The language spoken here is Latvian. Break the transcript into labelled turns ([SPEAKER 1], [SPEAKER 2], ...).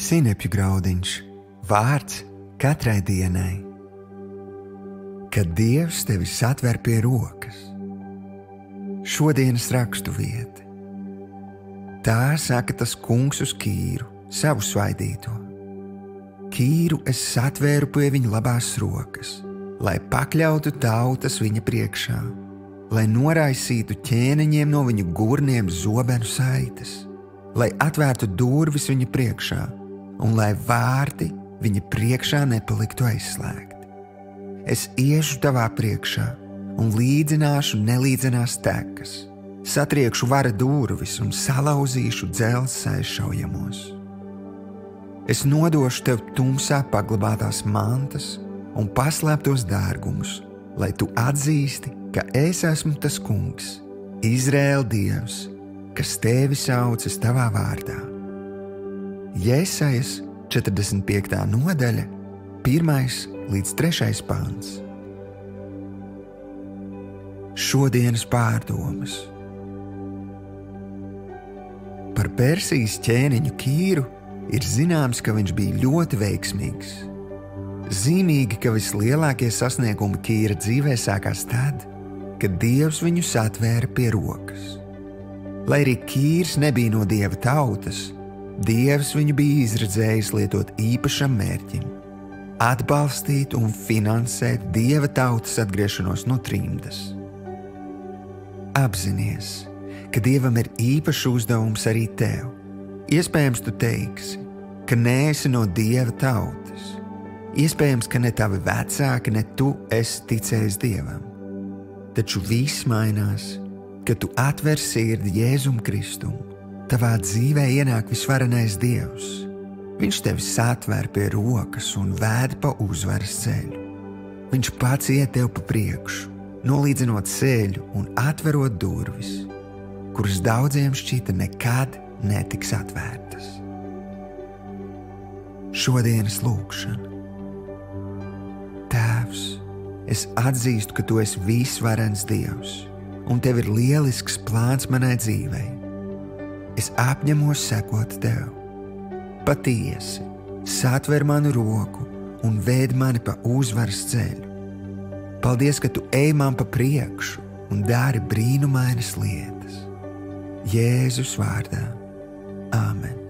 [SPEAKER 1] Sinepju graudiņš, vārds katrai dienai. Kad Dievs tevi satver pie rokas. Šodienas rakstu vieta. Tā saka tas kungs uz Kīru, savu svaidīto. Kīru es satvēru pie viņa labās rokas, lai pakļautu tautas viņa priekšā, lai noraisītu ķēniņiem no viņu gurniem zobenu saites, lai atvērtu durvis viņa priekšā un lai vārti viņa priekšā nepaliktu aizslēgti. Es iešu tavā priekšā un līdzināšu nelīdzinās tekas, satriekšu vara durvis un salauzīšu dzelzs aizšaujamos. Es nodošu tev tumsā paglabātās mantas un paslēptos dārgumus, lai tu atzīsti, ka es esmu tas kungs, Izraēla Dievs, kas tevi saucas tavā vārdā. Jesajas 45. nodaļa, 1. līdz 3. pants. Šodienas pārdomas. Par Persijas ķēniņu Kīru ir zināms, ka viņš bija ļoti veiksmīgs. Zīmīgi, ka vislielākie sasniegumi Kīra dzīvē sākās tad, kad Dievs viņu satvēra pie rokas. Lai arī Kīrs nebija no Dieva tautas, Dievs viņu bija izredzējis lietot īpašam mērķim – atbalstīt un finansēt Dieva tautas atgriešanos no trimdas. Apzinies, ka Dievam ir īpašs uzdevums arī tev. Iespējams, tu teiksi, ka neesi no Dieva tautas. Iespējams, ka ne tavi vecāki, ne tu esi ticējis Dievam. Taču viss mainās, kad tu atver sirdi Jēzum Kristum. Tavā dzīvē ienāk visvarenais Dievs. Viņš tevi satver pie rokas un vēd pa uzvaras ceļu. Viņš pats iet tev pa priekšu, nolīdzinot ceļu un atverot durvis, kuras daudziem šķita nekad netiks atvērtas. Šodienas lūkšana. Tēvs, es atzīstu, ka tu esi visvarens Dievs, un tev ir lielisks plāns manai dzīvei. Es apņemos sekot tev. Patiesi, satver manu roku un vēd mani pa uzvaras ceļu. Paldies, ka tu ej man pa priekšu un dari brīnumainas lietas. Jēzus vārdā. Āmen.